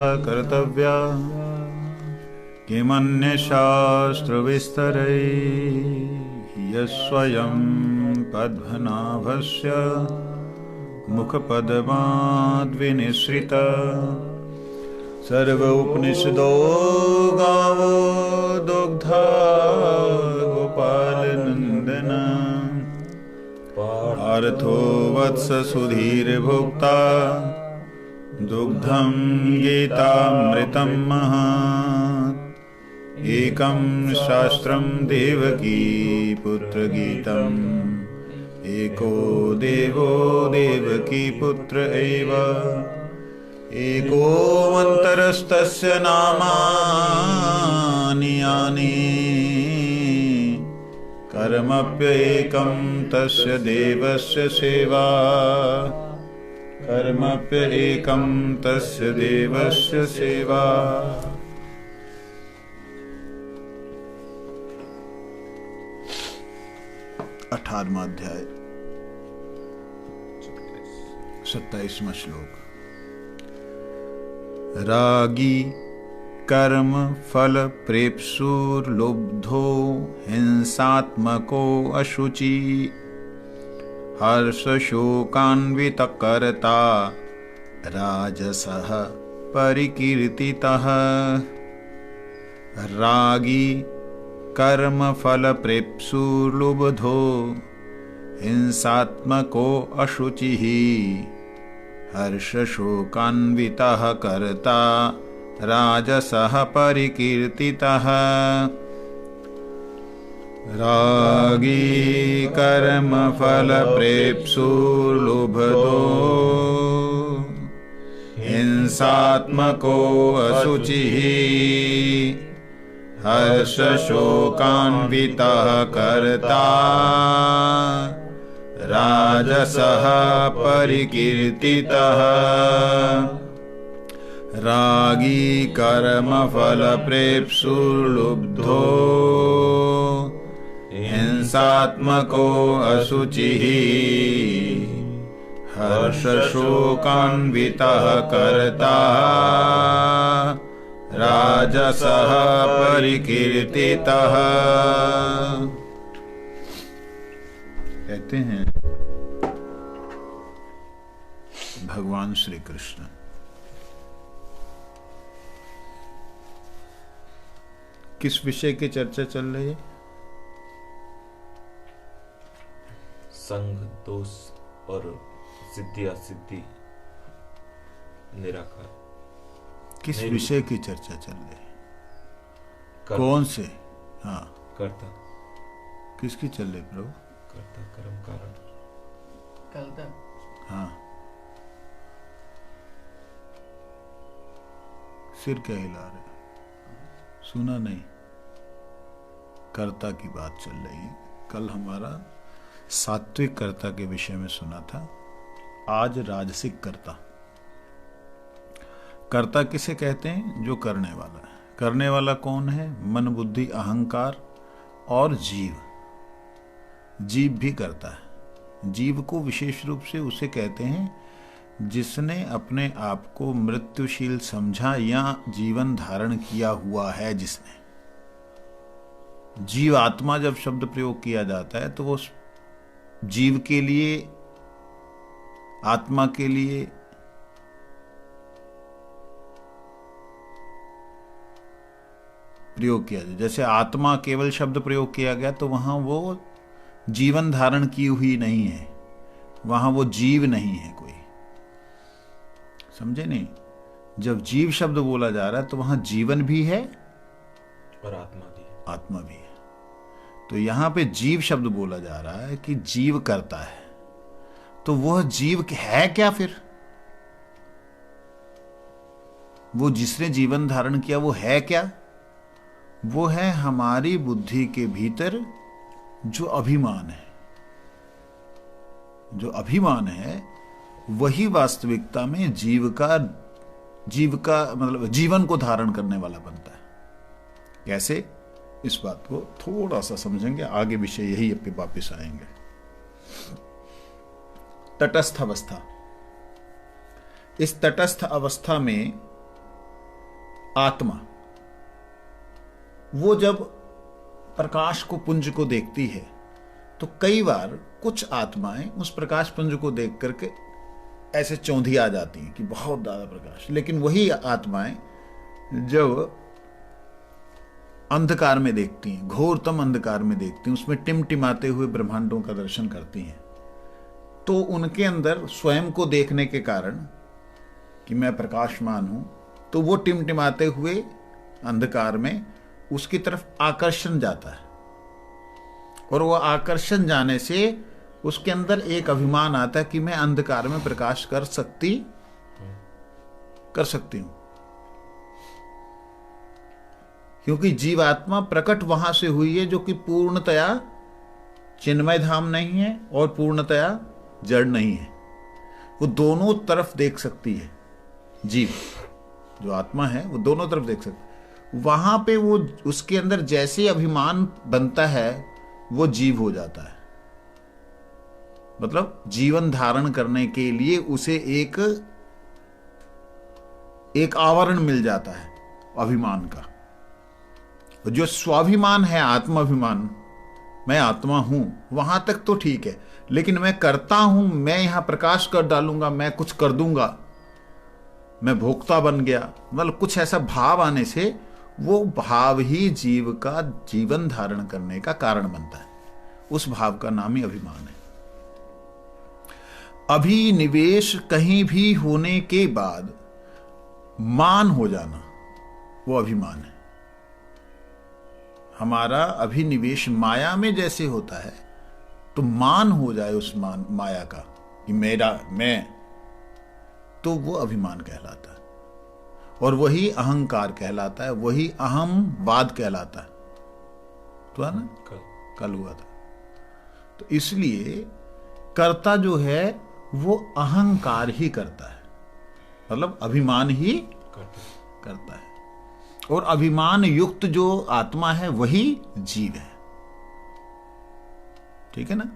कर्तव्या किमन्यशास्त्रविस्तरैः यस्वयं पद्मनाभस्य मुखपद्माद्विनिसृत सर्व उपनिषदो गावो दुग्धा गोपालनन्दन पार्थो वत्स सुधीर्भोक्ता दुग्धं गीतामृतं महत् एकं शास्त्रं देवकी पुत्रगीतम् एको देवो देवकी पुत्र एव एको मन्त्रस्तस्य नामानि यानि कर्मप्येकं तस्य देवस्य सेवा कर्मप्येकं तस्य देवस्य सेवा। 18वां अध्याय 27वां श्लोक। रागी कर्म फल प्रेप्सुर्लुब्धो हिंसात्मको अशुचि हर्ष शोकान्वितकर्ता राजसः परिकीर्तितः। रागी कर्म फल प्रेप्सुर्लुब्धो हिंसात्मको अशुचिः हर्ष शोकान्वितः कर्ता राजसः परिकीर्तितः। रागी कर्म फल प्रेप्सुर्लुब्धो हिंसात्मको अशुचिः हर्ष शोकान्वितः कर्ता राजसः परिकीर्तितः। रागी कर्म फल प्रेप्सुर्लुब्धो हिंसात्मको अशुचिः हर्ष शोकान्वितः कर्ता राजसः परिकीर्तितः। कहते हैं भगवान श्री कृष्ण किस विषय की चर्चा चल रही है? संग, दोष और सिद्धि असिद्धि निराकार। किस विषय की चर्चा चल रही है? कौन से? हाँ, कर्ता। किसकी चल रही प्रभु? कर्ता कर्म कारण। कर्ता। हाँ, सिर क्या हिला रहे? सुना नहीं? कर्ता की बात चल रही है। कल हमारा सात्विक कर्ता के विषय में सुना था, आज राजसिक कर्ता। कर्ता किसे कहते हैं? जो करने वाला है। करने वाला कौन है? मन बुद्धि अहंकार और जीव। जीव भी करता है। जीव को विशेष रूप से उसे कहते हैं जिसने अपने आप को मृत्युशील समझा या जीवन धारण किया हुआ है। जिसने जीव आत्मा जब शब्द प्रयोग किया जाता है तो वो जीव के लिए, आत्मा के लिए प्रयोग किया जाए। जैसे आत्मा केवल शब्द प्रयोग किया गया तो वहां वो जीवन धारण की हुई नहीं है, वहां वो जीव नहीं है कोई। समझे नहीं? जब जीव शब्द बोला जा रहा है तो वहां जीवन भी है और आत्मा भी है। आत्मा भी है। तो यहां पे जीव शब्द बोला जा रहा है कि जीव करता है। तो वह जीव है क्या फिर? वो जिसने जीवन धारण किया वो है क्या? वो है हमारी बुद्धि के भीतर जो अभिमान है। जो अभिमान है वही वास्तविकता में जीव का मतलब जीवन को धारण करने वाला बनता है। कैसे? इस बात को थोड़ा सा समझेंगे, आगे विषय यही पे वापिस आएंगे। तटस्थ अवस्था। इस तटस्थ अवस्था में आत्मा वो जब प्रकाश को पुंज को देखती है तो कई बार कुछ आत्माएं उस प्रकाश पुंज को देख करके ऐसे चौंधी आ जाती हैं कि बहुत ज्यादा प्रकाश, लेकिन वही आत्माएं जब अंधकार में देखती हैं, घोरतम अंधकार में देखती हैं, उसमें टिमटिमाते हुए ब्रह्मांडों का दर्शन करती हैं, तो उनके अंदर स्वयं को देखने के कारण कि मैं प्रकाशमान हूं, तो वो टिमटिमाते हुए अंधकार में उसकी तरफ आकर्षण जाता है, और वो आकर्षण जाने से उसके अंदर एक अभिमान आता है कि मैं अंधकार में प्रकाश कर सकती हूं, क्योंकि जीवात्मा प्रकट वहां से हुई है जो कि पूर्णतया चिन्मय धाम नहीं है और पूर्णतया जड़ नहीं है। वो दोनों तरफ देख सकती है, जीव जो आत्मा है वो दोनों तरफ देख सकती है। वहां पे वो उसके अंदर जैसे अभिमान बनता है वो जीव हो जाता है, मतलब जीवन धारण करने के लिए उसे एक आवरण मिल जाता है अभिमान का। जो स्वाभिमान है, आत्माभिमान, मैं आत्मा हूं, वहां तक तो ठीक है, लेकिन मैं करता हूं, मैं यहां प्रकाश कर डालूंगा, मैं कुछ कर दूंगा, मैं भोक्ता बन गया, मतलब कुछ ऐसा भाव आने से वो भाव ही जीव का जीवन धारण करने का कारण बनता है। उस भाव का नाम ही अभिमान है। अभिनिवेश कहीं भी होने के बाद मान हो जाना वो अभिमान है। हमारा अभिनिवेश माया में जैसे होता है तो मान हो जाए उस माया का कि मेरा, मैं, तो वो अभिमान कहलाता है, और वही अहंकार कहलाता है, वही अहमवाद कहलाता है। तो है ना, कल हुआ था। तो इसलिए कर्ता जो है वो अहंकार ही करता है, मतलब अभिमान ही करता है, और अभिमान युक्त जो आत्मा है वही जीव है। ठीक है ना?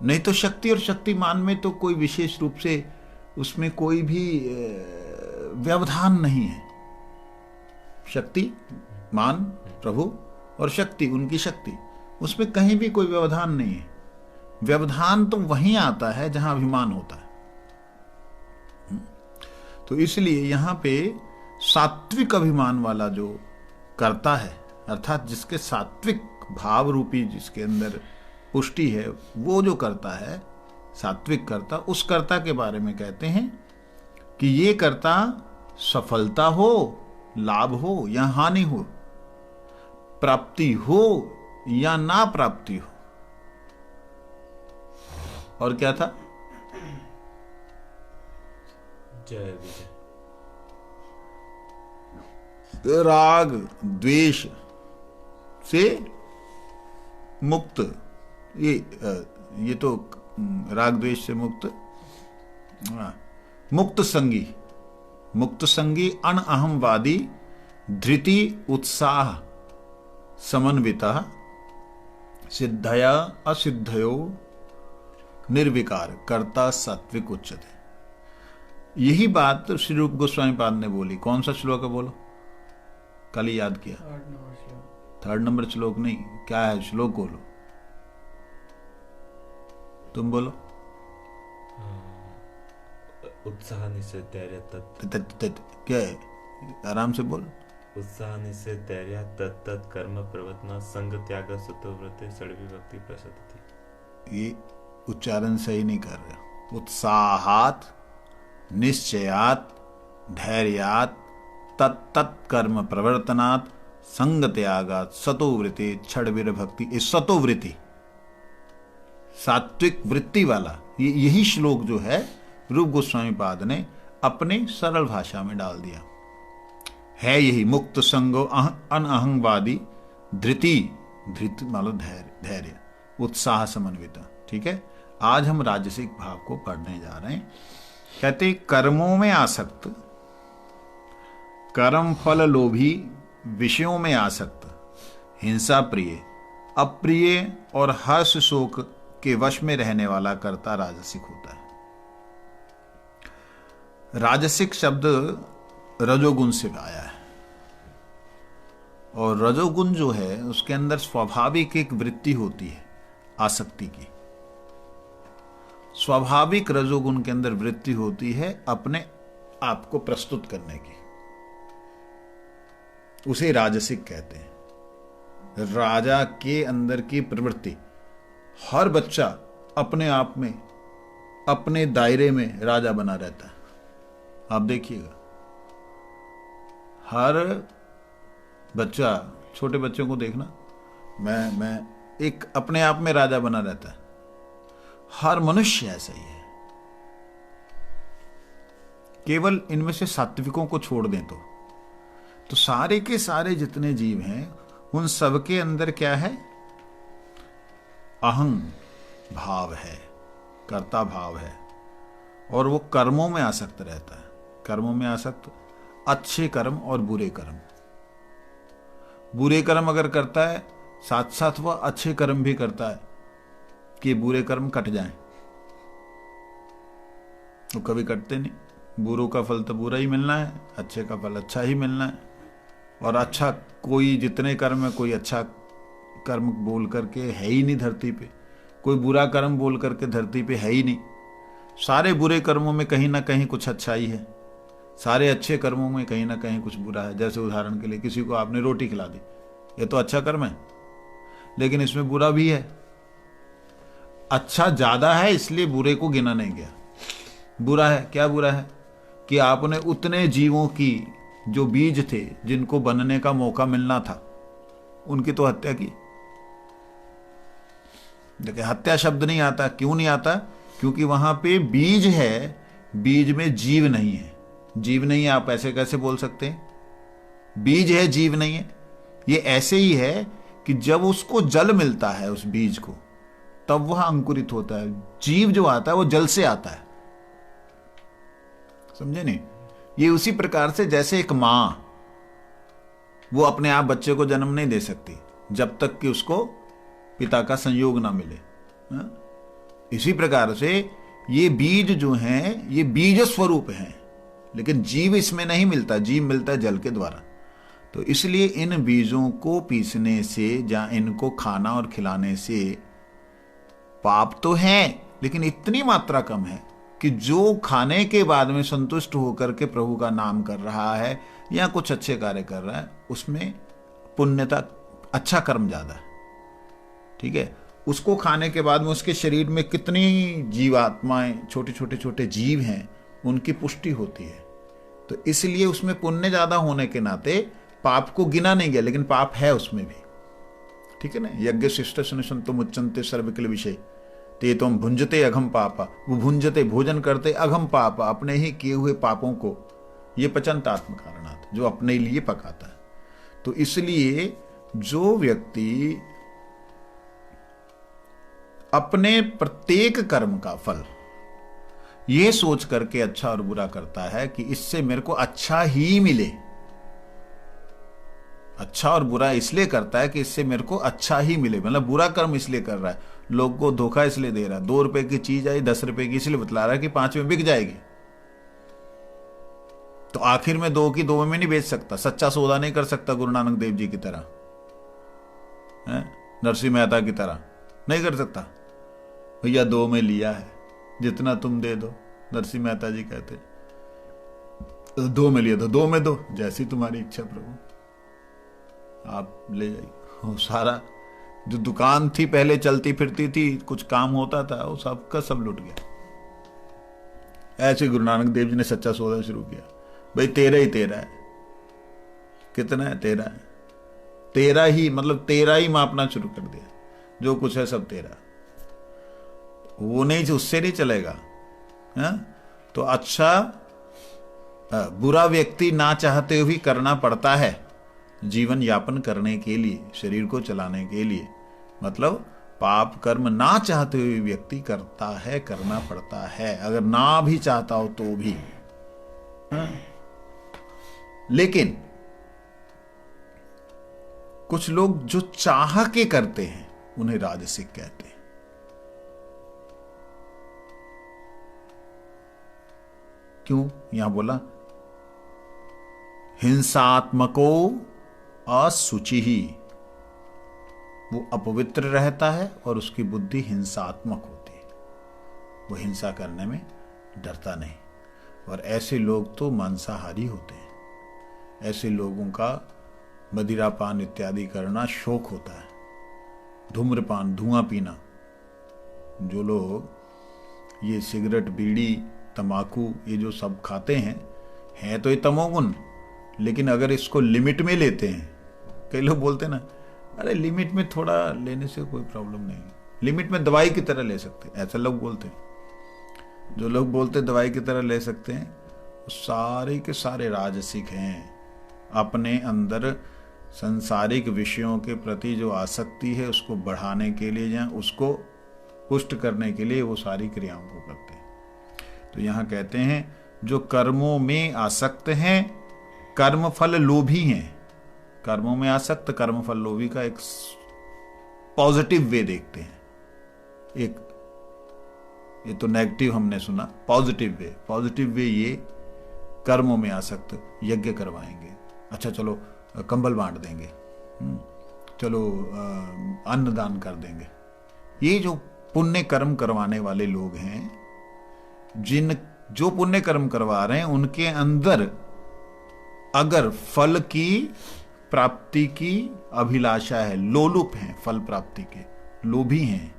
नहीं तो शक्ति और शक्तिमान में तो कोई विशेष रूप से उसमें कोई भी व्यवधान नहीं है। शक्ति मान प्रभु और शक्ति, उनकी शक्ति, उसमें कहीं भी कोई व्यवधान नहीं है। व्यवधान तो वहीं आता है जहां अभिमान होता है। तो इसलिए यहां पे सात्विक अभिमान वाला जो कर्ता है, अर्थात जिसके सात्विक भाव रूपी जिसके अंदर पुष्टि है, वो जो करता है सात्विक कर्ता, उस कर्ता के बारे में कहते हैं कि ये कर्ता सफलता हो, लाभ हो या हानि हो, प्राप्ति हो या ना प्राप्ति हो। और क्या था? जय विजय। राग द्वेष से मुक्त, ये तो राग द्वेष से मुक्त, मुक्त संगी अनअहमवादी धृति उत्साह समन्विता सिद्धया असिद्धयो निर्विकार कर्ता सात्विक उच्चते। यही बात श्री रूप गोस्वामी पाद ने बोली। कौन सा श्लोक है बोलो? कल ही याद किया। 3rd नंबर श्लोक नहीं, क्या है श्लोक? बोलो, तुम बोलो। उत्साह निश्चय धैर्य क्या है? आराम से बोल। उत्साह निश्चय धैर्य तत्त कर्म प्रवर्तना संग त्याग सुतव्रते षड्विभक्ति प्रसदति। ये उच्चारण सही नहीं कर रहे। उत्साहात निश्चयात धैर्यात तत्त कर्म प्रवर्तनात् संग त्यागात सतोवृत्ति षड्विभक्ति। ये सतोवृत्ति, सात्विक वृत्ति वाला, यही श्लोक जो है रूप गोस्वामी पाद ने अपने सरल भाषा में डाल दिया है। यही मुक्त संगो अनअहंवादी धृति, धृति मतलब धैर्य, उत्साह समन्विता। ठीक है, आज हम राजसिक भाव को पढ़ने जा रहे हैं। कहते कर्मों में आसक्त, कर्म फल लोभी, विषयों में आसक्त, हिंसा प्रिय, अप्रिय और हर्ष शोक के वश में रहने वाला कर्ता राजसिक होता है। राजसिक शब्द रजोगुण से आया है। और रजोगुण जो है उसके अंदर स्वाभाविक एक वृत्ति होती है आसक्ति की। स्वाभाविक रजोगुण के अंदर वृत्ति होती है अपने आप को प्रस्तुत करने की, उसे राजसिक कहते हैं। राजा के अंदर की प्रवृत्ति, हर बच्चा अपने आप में अपने दायरे में राजा बना रहता है। आप देखिएगा, हर बच्चा, छोटे बच्चों को देखना, मैं एक अपने आप में राजा बना रहता है। हर मनुष्य ऐसा ही है। केवल इनमें से सात्विकों को छोड़ दें तो सारे के सारे जितने जीव हैं उन सबके अंदर क्या है? अहं भाव है, कर्ता भाव है, और वो कर्मों में आसक्त रहता है। कर्मों में आसक्त, अच्छे कर्म और बुरे कर्म। बुरे कर्म अगर करता है साथ साथ वह अच्छे कर्म भी करता है कि बुरे कर्म कट जाएं। वो कभी कटते नहीं। बुरों का फल तो बुरा ही मिलना है, अच्छे का फल अच्छा ही मिलना है। और अच्छा, कोई जितने कर्म है, कोई अच्छा कर्म बोल करके है ही नहीं धरती पे, कोई बुरा कर्म बोल करके धरती पे है ही नहीं। सारे बुरे कर्मों में कहीं ना कहीं कुछ अच्छा ही है, सारे अच्छे कर्मों में कहीं ना कहीं कुछ बुरा है। जैसे उदाहरण के लिए किसी को आपने रोटी खिला दी, ये तो अच्छा कर्म है, लेकिन इसमें बुरा भी है। अच्छा ज्यादा है इसलिए बुरे को गिना नहीं गया। बुरा है, क्या बुरा है कि आपने उतने जीवों की जो बीज थे, जिनको बनने का मौका मिलना था, उनकी तो हत्या की। देखिए, हत्या शब्द नहीं आता। क्यों नहीं आता? क्योंकि वहां पे बीज है, बीज में जीव नहीं है। जीव नहीं है, आप ऐसे कैसे बोल सकते हैं? बीज है, जीव नहीं है। ये ऐसे ही है कि जब उसको जल मिलता है उस बीज को, तब वह अंकुरित होता है। जीव जो आता है वो जल से आता है, समझे नहीं? ये उसी प्रकार से जैसे एक मां, वो अपने आप बच्चे को जन्म नहीं दे सकती जब तक कि उसको पिता का संयोग ना मिले। हा? इसी प्रकार से ये बीज जो हैं, ये बीज स्वरूप हैं, लेकिन जीव इसमें नहीं मिलता। जीव मिलता है जल के द्वारा। तो इसलिए इन बीजों को पीसने से या इनको खाना और खिलाने से पाप तो है, लेकिन इतनी मात्रा कम है कि जो खाने के बाद में संतुष्ट होकर के प्रभु का नाम कर रहा है या कुछ अच्छे कार्य कर रहा है, उसमें पुण्यता, अच्छा कर्म ज्यादा है। ठीक है, उसको खाने के बाद में उसके शरीर में कितनी जीवात्माएं, छोटे छोटे छोटे जीव हैं, उनकी पुष्टि होती है। तो इसलिए उसमें पुण्य ज्यादा होने के नाते पाप को गिना नहीं गया, लेकिन पाप है उसमें भी। ठीक है ना? यज्ञ शिष्ट सुनिशंतो मुच्चन्ते सर्वकिल विषय ते तुम भुंजते अघम पापा। वो भुंजते, भोजन करते अघम पापा, अपने ही किए हुए पापों को। ये पचंतात्म कारणात्, जो अपने लिए पकाता है। तो इसलिए जो व्यक्ति अपने प्रत्येक कर्म का फल ये सोच करके अच्छा और बुरा करता है कि इससे मेरे को अच्छा ही मिले, अच्छा और बुरा इसलिए करता है कि इससे मेरे को अच्छा ही मिले, मतलब बुरा कर्म इसलिए कर रहा है, लोग को धोखा इसलिए दे रहा है। 2 रुपए की चीज आई 10 रुपए की इसलिए बतला रहा है कि 5 में बिक जाएगी। तो आखिर में 2 की 2 में नहीं बेच सकता, सच्चा सौदा नहीं कर सकता गुरु नानक देव जी की तरह, नरसिंह मेहता की तरह नहीं कर सकता। भैया 2 में लिया है, जितना तुम दे दो। नरसिंह मेहता जी कहते 2 में लिया तो 2 में दो, जैसी तुम्हारी इच्छा प्रभु, आप ले जाइए। वो सारा जो दुकान थी पहले चलती फिरती थी, कुछ काम होता था, वो सब का सब लुट गया। ऐसे गुरु नानक देव जी ने सच्चा सौदा शुरू किया। भाई 13 ही 13 है, कितना है? 13 है। 13 ही, मतलब 13 ही मापना शुरू कर दिया, जो कुछ है सब 13। वो नहीं, उससे नहीं चलेगा। है? तो अच्छा बुरा व्यक्ति ना चाहते हुए करना पड़ता है जीवन यापन करने के लिए, शरीर को चलाने के लिए। मतलब पाप कर्म ना चाहते हुए व्यक्ति करता है, करना पड़ता है, अगर ना भी चाहता हो तो भी। हाँ? लेकिन कुछ लोग जो चाह के करते हैं उन्हें राजसिक कहते हैं। क्यों यहां बोला? हिंसात्मको असुचि ही, वो अपवित्र रहता है और उसकी बुद्धि हिंसात्मक होती है, वो हिंसा करने में डरता नहीं। और ऐसे लोग तो मांसाहारी होते हैं। ऐसे लोगों का मदिरापान इत्यादि करना शौक होता है, धूम्रपान, धुआं पीना। जो लोग ये सिगरेट, बीड़ी, तंबाकू ये जो सब खाते हैं तो ये तमोगुण, लेकिन अगर इसको लिमिट में लेते हैं, कई लोग बोलते हैं ना, अरे लिमिट में थोड़ा लेने से कोई प्रॉब्लम नहीं, लिमिट में दवाई की तरह ले सकते हैं, ऐसा लोग बोलते हैं। जो लोग बोलते दवाई की तरह ले सकते हैं, वो सारे के सारे राजसिक हैं। अपने अंदर संसारिक विषयों के प्रति जो आसक्ति है उसको बढ़ाने के लिए या उसको पुष्ट करने के लिए वो सारी क्रियाओं को करते हैं। तो यहाँ कहते हैं जो कर्मों में आसक्त हैं, कर्मफल लोभी हैं। कर्मों में आसक्त, कर्मफल लोभी का एक पॉजिटिव वे देखते हैं। एक ये तो नेगेटिव हमने सुना, पॉजिटिव वे ये कर्मों में आसक्त, यज्ञ करवाएंगे, अच्छा चलो कंबल बांट देंगे, चलो अन्नदान कर देंगे। ये जो पुण्य कर्म करवाने वाले लोग हैं, जो पुण्य कर्म करवा रहे हैं, उनके अंदर अगर फल की प्राप्ति की अभिलाषा है, लोलुप हैं, फल प्राप्ति के लोभी हैं,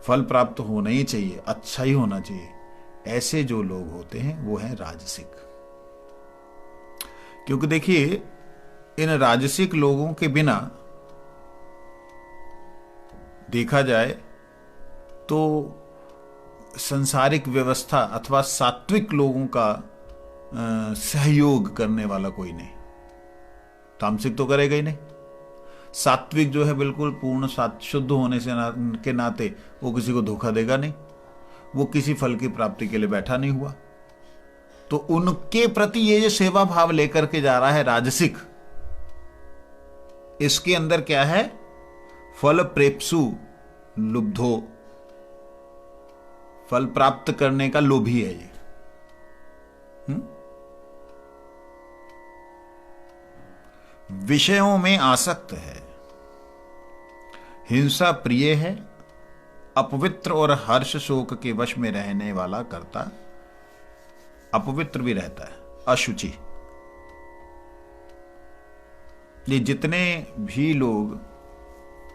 फल प्राप्त होना ही चाहिए, अच्छा ही होना चाहिए, ऐसे जो लोग होते हैं वो हैं राजसिक। क्योंकि देखिए इन राजसिक लोगों के बिना देखा जाए तो सांसारिक व्यवस्था अथवा सात्विक लोगों का सहयोग करने वाला कोई नहीं। तामसिक तो करेगा ही नहीं। सात्विक जो है बिल्कुल पूर्ण शुद्ध होने से के नाते वो किसी को धोखा देगा नहीं, वो किसी फल की प्राप्ति के लिए बैठा नहीं हुआ। तो उनके प्रति ये जो सेवा भाव लेकर के जा रहा है राजसिक, इसके अंदर क्या है? फल प्रेप्सु लुब्धो, फल प्राप्त करने का लोभी है ये। विषयों में आसक्त है, हिंसा प्रिय है, अपवित्र और हर्ष शोक के वश में रहने वाला करता अपवित्र भी रहता है, अशुचि। ये जितने भी लोग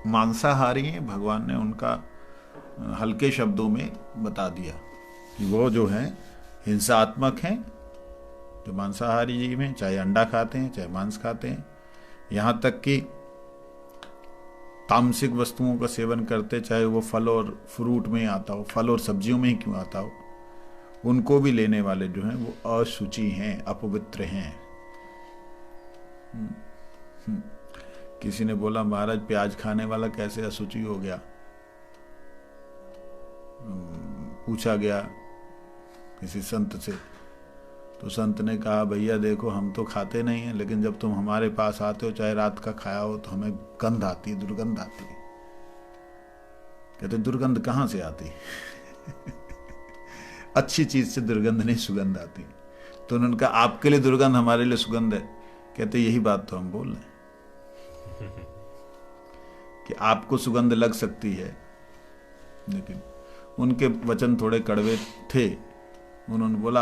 मांसाहारी हैं, भगवान ने उनका हल्के शब्दों में बता दिया कि वो जो है हिंसात्मक हैं, जो मांसाहारी जीव हैं, चाहे अंडा खाते हैं चाहे मांस खाते हैं, यहाँ तक कि तामसिक वस्तुओं का सेवन करते, चाहे वो फल और फ्रूट में आता हो, फल और सब्जियों में ही क्यों आता हो, उनको भी लेने वाले जो हैं वो अशुचि हैं, अपवित्र हैं। किसी ने बोला महाराज प्याज खाने वाला कैसे अशुचि हो गया? पूछा गया किसी संत से, तो संत ने कहा भैया देखो हम तो खाते नहीं हैं, लेकिन जब तुम हमारे पास आते हो चाहे रात का खाया हो तो हमें गंध आती है, दुर्गंध आती है। कहते दुर्गंध कहाँ से आती? अच्छी चीज से दुर्गंध नहीं, सुगंध आती। तो उन्होंने कहा आपके लिए दुर्गंध, हमारे लिए सुगंध है। कहते यही बात तो हम बोल रहे हैं कि आपको सुगंध लग सकती है, लेकिन उनके वचन थोड़े कड़वे थे। उन्होंने बोला,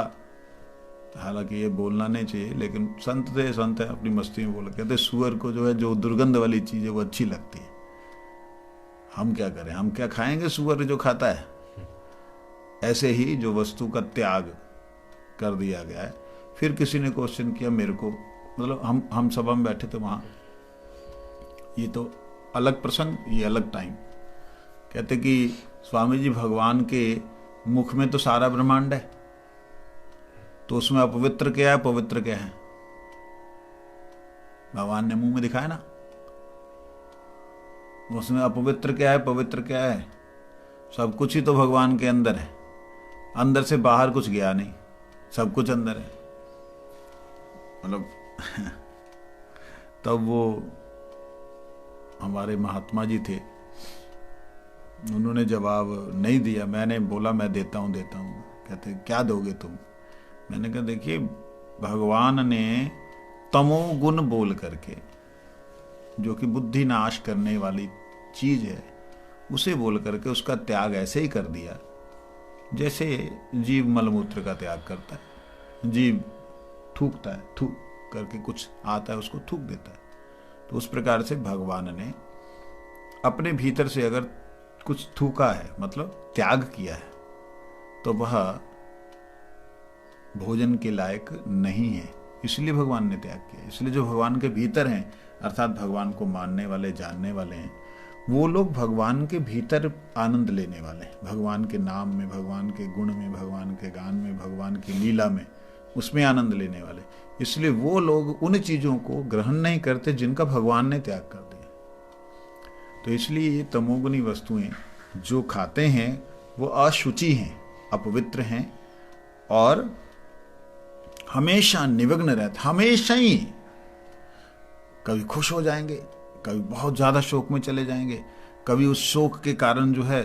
हालांकि ये बोलना नहीं चाहिए, लेकिन संत थे, संत है, अपनी मस्ती में बोला। कहते सुअर को जो है जो दुर्गंध वाली चीज है वो अच्छी लगती है, हम क्या करें, हम क्या खाएंगे सुअर जो खाता है। ऐसे ही जो वस्तु का त्याग कर दिया गया है। फिर किसी ने क्वेश्चन किया मेरे को, मतलब हम सभा में बैठे थे वहां, ये तो अलग प्रसंग, ये अलग टाइम। कहते कि स्वामी जी भगवान के मुख में तो सारा ब्रह्मांड है, तो उसमें अपवित्र क्या है पवित्र क्या है? भगवान ने मुंह में दिखाया ना, उसमें अपवित्र क्या है पवित्र क्या है? सब कुछ ही तो भगवान के अंदर है, अंदर से बाहर कुछ गया नहीं, सब कुछ अंदर है। मतलब तब वो हमारे महात्मा जी थे, उन्होंने जवाब नहीं दिया। मैंने बोला मैं देता हूं। कहते क्या दोगे तुम? मैंने कहा देखिए भगवान ने तमोगुण बोल करके, जो कि बुद्धि नाश करने वाली चीज है, उसे बोल करके उसका त्याग ऐसे ही कर दिया जैसे जीव मलमूत्र का त्याग करता है। जीव थूकता है, थूक करके कुछ आता है उसको थूक देता है। तो उस प्रकार से भगवान ने अपने भीतर से अगर कुछ थूका है, मतलब त्याग किया है, तो वह भोजन के लायक नहीं है, इसलिए भगवान ने त्याग किया। इसलिए जो भगवान के भीतर हैं, अर्थात भगवान को मानने वाले, जानने वाले हैं, वो लोग भगवान के भीतर आनंद लेने वाले हैं। भगवान के नाम में, भगवान के गुण में, भगवान के गान में, भगवान की लीला में, उसमें आनंद लेने वाले। इसलिए वो लोग उन चीजों को ग्रहण नहीं करते जिनका भगवान ने त्याग कर दिया। तो इसलिए ये तमोगुनी वस्तुएं जो खाते हैं वो अशुचि हैं, अपवित्र हैं और हमेशा निमग्न रहते, हमेशा ही कभी खुश हो जाएंगे, कभी बहुत ज्यादा शोक में चले जाएंगे, कभी उस शोक के कारण जो है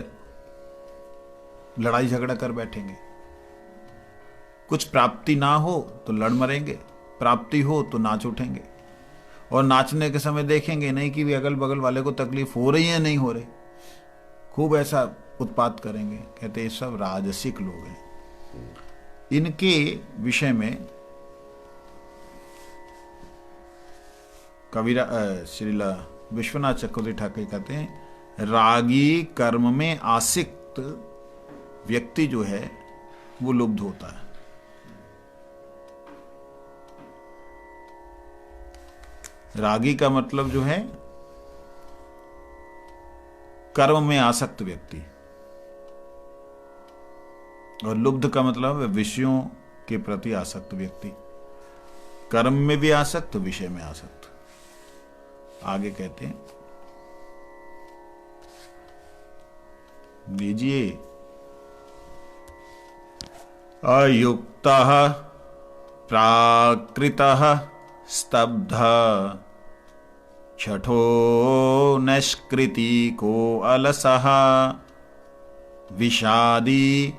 लड़ाई झगड़ा कर बैठेंगे। कुछ प्राप्ति ना हो तो लड़ मरेंगे, प्राप्ति हो तो नाच उठेंगे, और नाचने के समय देखेंगे नहीं कि भी अगल बगल वाले को तकलीफ हो रही है नहीं हो रही, खूब ऐसा उत्पात करेंगे। कहते ये सब राजसिक लोग हैं। इनके विषय में कबीरा श्रीला विश्वनाथ चक्रवर्ती ठाकुर कहते हैं, रागी कर्म में आसक्त व्यक्ति जो है वो लुब्ध होता है। रागी का मतलब जो है कर्म में आसक्त व्यक्ति, और लुब्ध का मतलब विषयों के प्रति आसक्त व्यक्ति। कर्म में भी आसक्त, विषय में आसक्त। आगे कहते हैं, लीजिए, अयुक्तः प्राकृतः स्तब्धः छठो निष्कृति को अलसः विषादी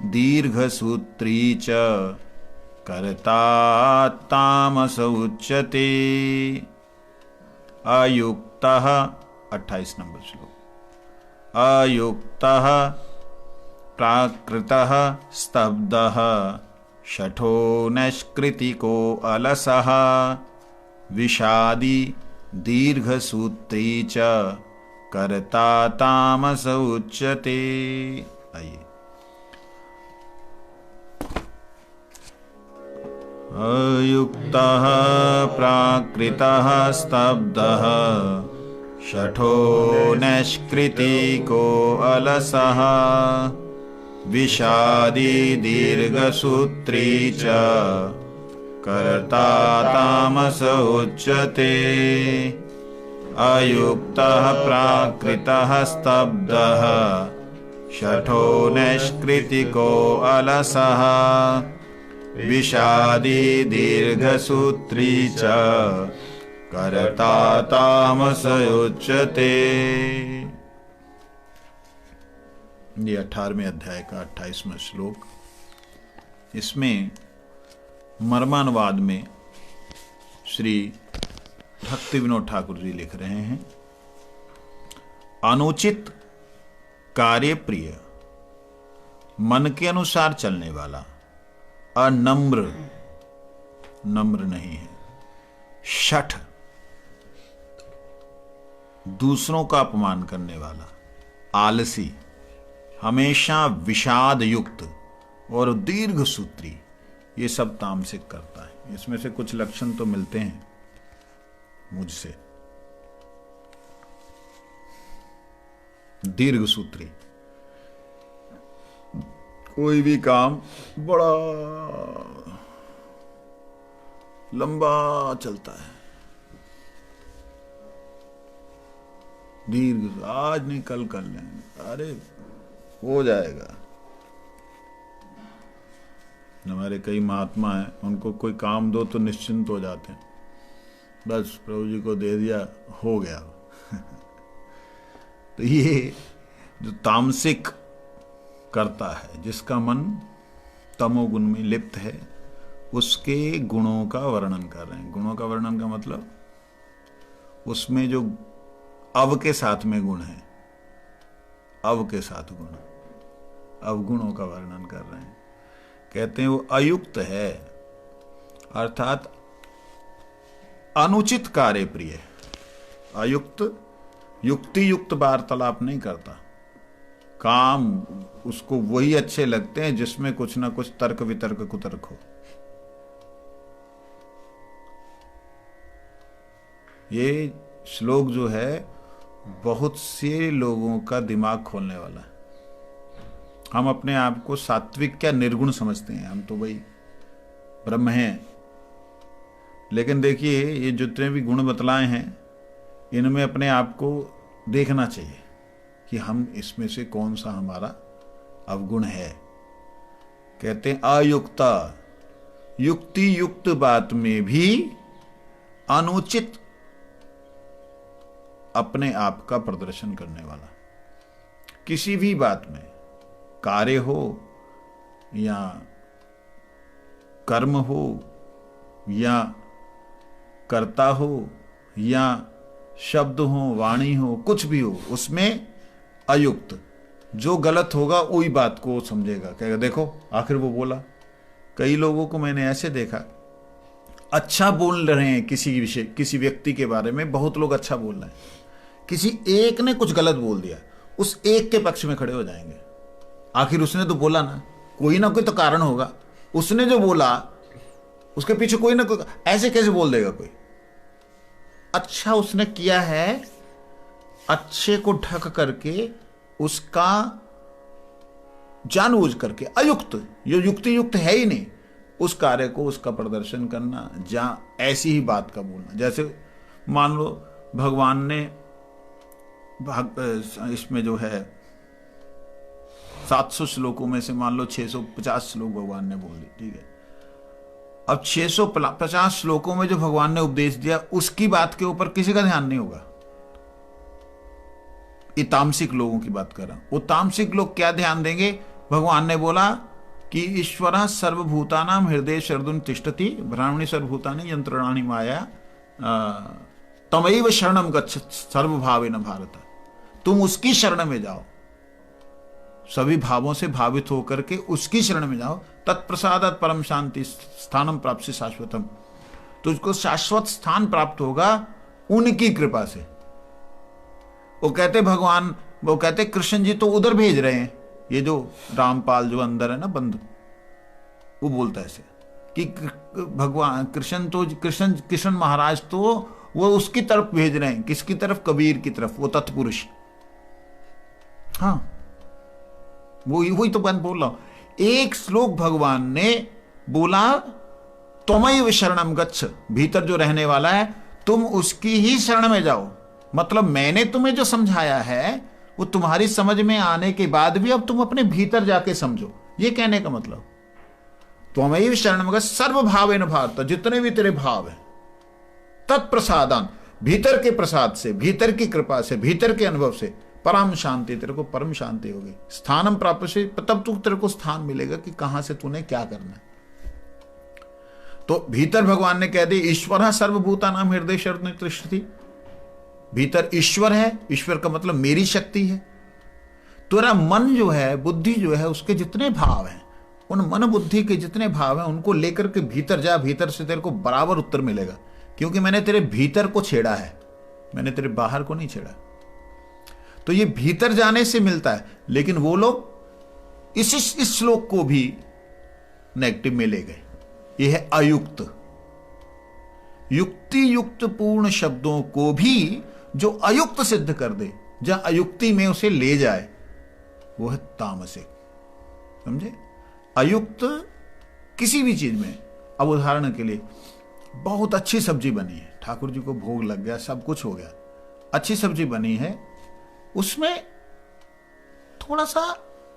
दीर्घसूत्री च कर्ता तामस उच्यते। अयुक्तः 28 नंबर श्लोक। अयुक्तः प्राकृतः स्तब्धः शठो निष्कृतिको अलसः विषादी दीर्घसूत्री च कर्ता तामस उच्यते। आइए, अयुक्तः प्राकृतः स्तब्धः शठो निष्कृतिको अलसः विषादी दीर्घसूत्री च कर्ता तामस उच्यते। अयुक्तः प्राकृतः स्तब्धः शठो निष्कृतिको अलसः विषादी दीर्घसूत्री च कर्ता तामस उच्यते। ये 18वें अध्याय का 28वां श्लोक। इसमें मर्मानुवाद में श्री भक्ति विनोद ठाकुर जी लिख रहे हैं, अनुचित कार्य प्रिय, मन के अनुसार चलने वाला, अनम्र, नम्र नहीं है, शठ, दूसरों का अपमान करने वाला, आलसी, हमेशा विषाद युक्त और दीर्घ सूत्री, ये सब तामसिक करता है। इसमें से कुछ लक्षण तो मिलते हैं मुझसे। दीर्घ सूत्री, कोई भी काम बड़ा लंबा चलता है, दीर्घ, आज नहीं कल कर लेंगे, अरे हो जाएगा। हमारे कई महात्मा हैं, उनको कोई काम दो तो निश्चिंत हो जाते हैं, बस प्रभु जी को दे दिया, हो गया। तो ये जो तामसिक करता है, जिसका मन तमोगुण में लिप्त है, उसके गुणों का वर्णन कर रहे हैं। गुणों का वर्णन का मतलब उसमें जो अव के साथ में गुण है, अव के साथ गुण, अवगुणों का वर्णन कर रहे हैं। कहते हैं वो अयुक्त है, अर्थात अनुचित कार्य प्रिय। अयुक्त युक्ति युक्त वार्तालाप नहीं करता, काम उसको वही अच्छे लगते हैं जिसमें कुछ ना कुछ तर्क वितर्क कुतर्क हो। ये श्लोक जो है बहुत से लोगों का दिमाग खोलने वाला है। हम अपने आप को सात्विक क्या निर्गुण समझते हैं, हम तो भाई ब्रह्म हैं। लेकिन देखिए ये जितने भी गुण बतलाए हैं इनमें अपने आप को देखना चाहिए कि हम इसमें से कौन सा हमारा अवगुण है। कहते हैं अयुक्ता, युक्ति युक्त बात में भी अनुचित अपने आप का प्रदर्शन करने वाला। किसी भी बात में, कार्य हो या कर्म हो या कर्ता हो या शब्द हो, वाणी हो, कुछ भी हो, उसमें अयुक्त, जो गलत होगा वही बात को समझेगा, कहेगा देखो आखिर वो बोला। कई लोगों को मैंने ऐसे देखा, अच्छा बोल रहे हैं किसी विषय, किसी व्यक्ति के बारे में बहुत लोग अच्छा बोल रहे हैं, किसी एक ने कुछ गलत बोल दिया, उस एक के पक्ष में खड़े हो जाएंगे। आखिर उसने तो बोला ना कोई तो कारण होगा, उसने जो बोला उसके पीछे कोई ना कोई, ऐसे कैसे बोल देगा कोई। अच्छा उसने किया है, अच्छे को ढक करके उसका जानबूझ करके अयुक्त, ये युक्ति युक्त है ही नहीं, उस कार्य को उसका प्रदर्शन करना, जहां ऐसी ही बात का बोलना। जैसे मान लो भगवान ने इसमें जो है 700 श्लोकों में से मान लो 650 श्लोक भगवान ने बोल दिए, ठीक है। अब 650 श्लोकों में जो भगवान ने उपदेश दिया उसकी बात के ऊपर किसी का ध्यान नहीं होगा। ये तामसिक लोगों की बात कर रहा हूं। वो तामसिक लोग क्या ध्यान देंगे, भगवान ने बोला कि ईश्वर सर्वभूतानां हृदय शरदुन तिष्ठति ब्राह्मणी सर्वभूतानि यंत्रणानि माया तमैव शरणम गच्छ सर्वभावेन भारत। तुम उसकी शरण में जाओ, सभी भावों से भावित होकर के उसकी शरण में जाओ। तत्प्रसादात् परम शांति स्थानम प्राप्ति शाश्वतम, तुझको शाश्वत स्थान प्राप्त होगा उनकी कृपा से। वो कहते कृष्ण जी तो उधर भेज रहे हैं, ये जो रामपाल जो अंदर है ना बंद, वो बोलता है ऐसे कि भगवान कृष्ण महाराज तो वो उसकी तरफ भेज रहे हैं। किसकी तरफ? कबीर की तरफ, वो तत्पुरुष। हाँ वही तो मैं बोल रहा हूं। एक श्लोक भगवान ने बोला त्वमैव शरणम गच्छ, भीतर जो रहने वाला है तुम उसकी ही शरण में जाओ। मतलब मैंने तुम्हें जो समझाया है वो तुम्हारी समझ में आने के बाद भी अब तुम अपने भीतर जाके समझो। ये कहने का मतलब त्वमैव शरणम गच्छ सर्वभावेन भारत, जितने भी तेरे भाव है तत्प्रसादान, भीतर के प्रसाद से, भीतर की कृपा से, भीतर के अनुभव से परम शांति, तेरे को परम शांति होगी। स्थानम प्राप्त से, तब तू तेरे को स्थान मिलेगा कि कहां से तूने क्या करना है। तो भीतर भगवान ने कह दिया ईश्वर सर्वभूतानां हृदय शरदुन तिष्ठति, भीतर ईश्वर है। ईश्वर का मतलब मेरी शक्ति है। तेरा मन जो है, बुद्धि जो है, उसके जितने भाव हैं, उन मन बुद्धि के जितने भाव हैं उनको लेकर के भीतर जा, भीतर से तेरे को बराबर उत्तर मिलेगा। क्योंकि मैंने तेरे भीतर को छेड़ा है, मैंने तेरे बाहर को नहीं छेड़ा। तो ये भीतर जाने से मिलता है। लेकिन वो लोग इस श्लोक को भी नेगेटिव में ले गए। ये है अयुक्त। युक्ति युक्त पूर्ण शब्दों को भी जो अयुक्त सिद्ध कर दे, जहां अयुक्ति में उसे ले जाए, वो है तामसिक। समझे? अयुक्त किसी भी चीज में। अब उदाहरण के लिए बहुत अच्छी सब्जी बनी है, ठाकुर जी को भोग लग गया, सब कुछ हो गया, अच्छी सब्जी बनी है, उसमें थोड़ा सा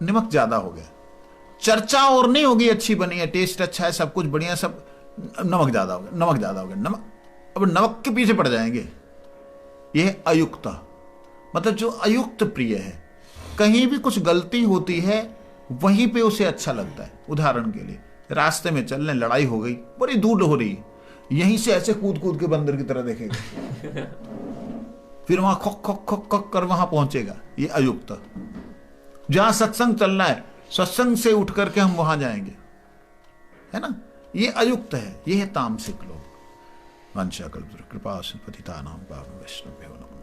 नमक ज्यादा हो गया। चर्चा और नहीं होगी अच्छी बनी है, टेस्ट अच्छा है, सब कुछ बढ़िया, सब नमक ज्यादा हो गया, नमक ज्यादा हो गया, अब नमक के पीछे पड़ जाएंगे। यह है अयुक्ता। मतलब जो अयुक्त प्रिय है, कहीं भी कुछ गलती होती है वहीं पे उसे अच्छा लगता है। उदाहरण के लिए रास्ते में चल रहे, लड़ाई हो गई, बड़ी दूर हो रही, यहीं से ऐसे कूद कूद के बंदर की तरह देखेगा, फिर वहां खक खक खक खक कर वहां पहुंचेगा। ये अयुक्त। जहां सत्संग चल रहा है, सत्संग से उठ करके हम वहां जाएंगे, है ना। ये अयुक्त है, ये है तामसिक लोग। वंशा कल्प कृपा पतितानां पावन वैष्णवेभ्यो नमः।